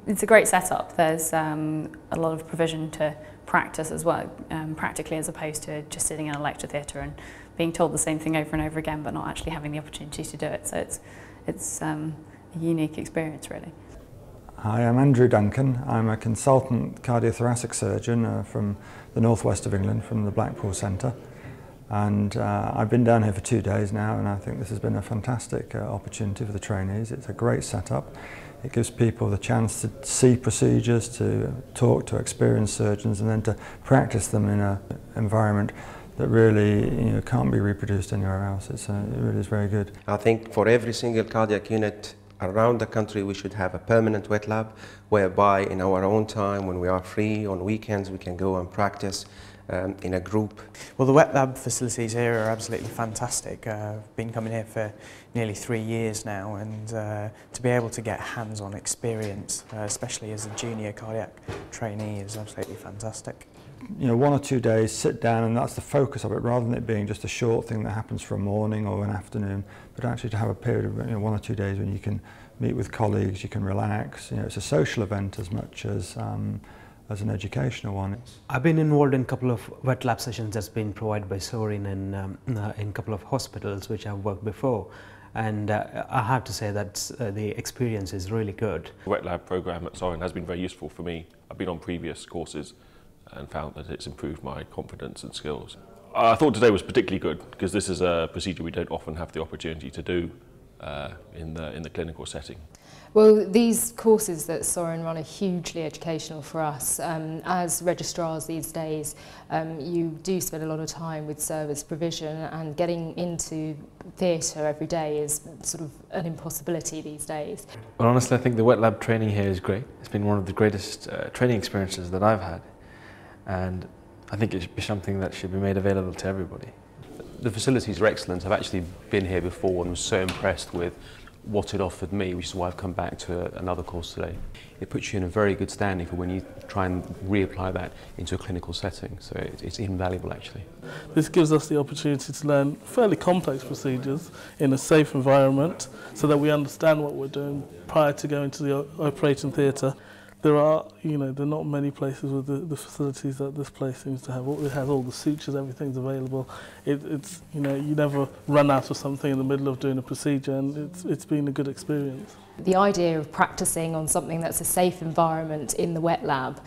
It's a great setup. There's a lot of provision to practice as well, practically, as opposed to just sitting in a lecture theatre and being told the same thing over and over again but not actually having the opportunity to do it. So it's a unique experience, really. Hi, I'm Andrew Duncan. I'm a consultant cardiothoracic surgeon from the northwest of England, from the Blackpool Centre. And I've been down here for 2 days now, and I think this has been a fantastic opportunity for the trainees. It's a great setup. It gives people the chance to see procedures, to talk to experienced surgeons, and then to practice them in an environment that really can't be reproduced anywhere else. It really is very good. I think for every single cardiac unit around the country we should have a permanent wet lab, whereby in our own time, when we are free on weekends, we can go and practice in a group. Well, the wet lab facilities here are absolutely fantastic. I've been coming here for nearly 3 years now, and to be able to get hands-on experience, especially as a junior cardiac trainee, is absolutely fantastic. 1 or 2 days, sit down, and that's the focus of it, rather than it being just a short thing that happens for a morning or an afternoon, but actually to have a period of 1 or 2 days when you can meet with colleagues, you can relax. It's a social event as much as an educational one. I've been involved in a couple of wet lab sessions that's been provided by Sorin in a couple of hospitals which I've worked before, and I have to say that the experience is really good. The wet lab program at Sorin has been very useful for me. I've been on previous courses and found that it's improved my confidence and skills. I thought today was particularly good because this is a procedure we don't often have the opportunity to do in the clinical setting. Well, these courses that Sorin run are hugely educational for us. As registrars these days, you do spend a lot of time with service provision, and getting into theatre every day is sort of an impossibility these days. Well, honestly, I think the wet lab training here is great. It's been one of the greatest training experiences that I've had, and I think it should be something that should be made available to everybody. The facilities are excellent. I've actually been here before and was so impressed with what it offered me, which is why I've come back to another course today. It puts you in a very good standing for when you try and reapply that into a clinical setting, so it's invaluable actually. This gives us the opportunity to learn fairly complex procedures in a safe environment so that we understand what we're doing prior to going to the operating theatre. There are, there are not many places with the facilities that this place seems to have. It has all the sutures, everything's available. It's you never run out of something in the middle of doing a procedure, and it's been a good experience. The idea of practicing on something that's a safe environment in the wet lab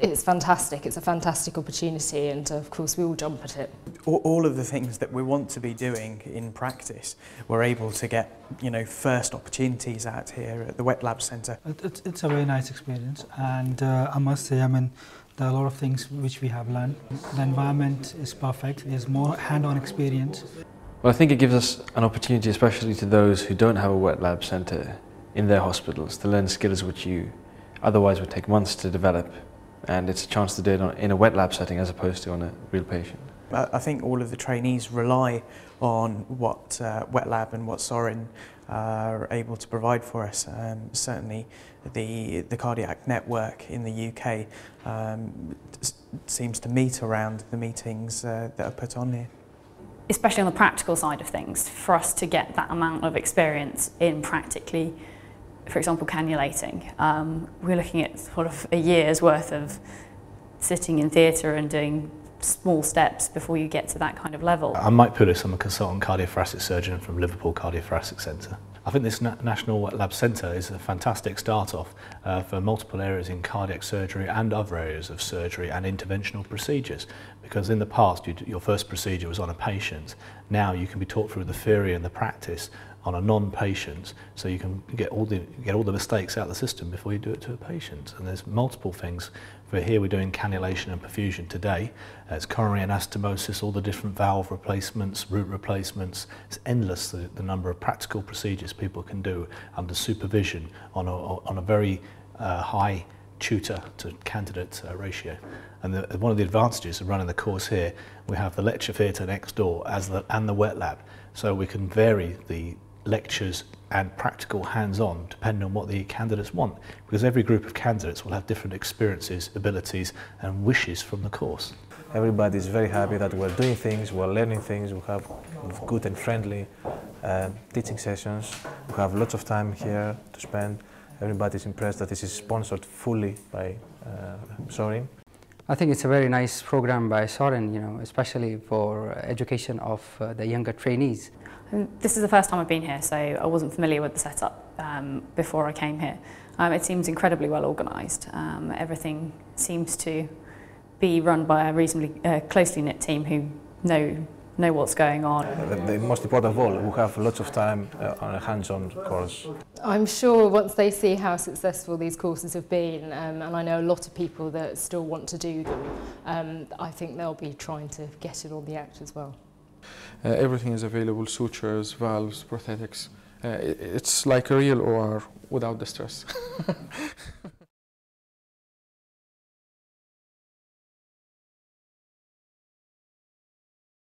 it's fantastic. It's a fantastic opportunity, and of course we all jump at it. All of the things that we want to be doing in practice, we're able to get first opportunities out here at the Wet Lab Centre. It's a very nice experience, and I must say, there are a lot of things which we have learned. The environment is perfect. There's more hand-on experience. Well, I think it gives us an opportunity, especially to those who don't have a wet lab centre in their hospitals, to learn skills which you otherwise would take months to develop. And it's a chance to do it in a wet lab setting as opposed to on a real patient. I think all of the trainees rely on what Wet Lab and what Sorin are able to provide for us. Certainly the cardiac network in the UK seems to meet around the meetings that are put on here. Especially on the practical side of things, for us to get that amount of experience in practically, for example, cannulating. We're looking at sort of a year's worth of sitting in theatre and doing small steps before you get to that kind of level. I'm Mike Poulis, I'm a consultant cardiothoracic surgeon from Liverpool Cardiothoracic Centre. I think this National Wet Lab Centre is a fantastic start-off for multiple areas in cardiac surgery and other areas of surgery and interventional procedures, because in the past your first procedure was on a patient. Now you can be taught through the theory and the practice on a non-patient, so you can get all the mistakes out of the system before you do it to a patient. And there's multiple things. For here we're doing cannulation and perfusion today. It's coronary anastomosis, all the different valve replacements, root replacements. It's endless the number of practical procedures people can do under supervision on a very high tutor to candidate ratio. And one of the advantages of running the course here, we have the lecture theatre next door and the wet lab, so we can vary the lectures and practical hands-on depending on what the candidates want, because every group of candidates will have different experiences, abilities and wishes from the course. Everybody is very happy that we're doing things, we're learning things, we have good and friendly teaching sessions, we have lots of time here to spend, Everybody's impressed that this is sponsored fully by Sorin. I think it's a very nice program by Sorin, you know, especially for education of the younger trainees. This is the first time I've been here, so I wasn't familiar with the setup before I came here. It seems incredibly well organised. Everything seems to be run by a reasonably closely knit team who know what's going on. The most important of all, we have lots of time on a hands-on course. I'm sure once they see how successful these courses have been, and I know a lot of people that still want to do them, I think they'll be trying to get it on the act as well. Everything is available: sutures, valves, prosthetics. It's like a real OR without the stress.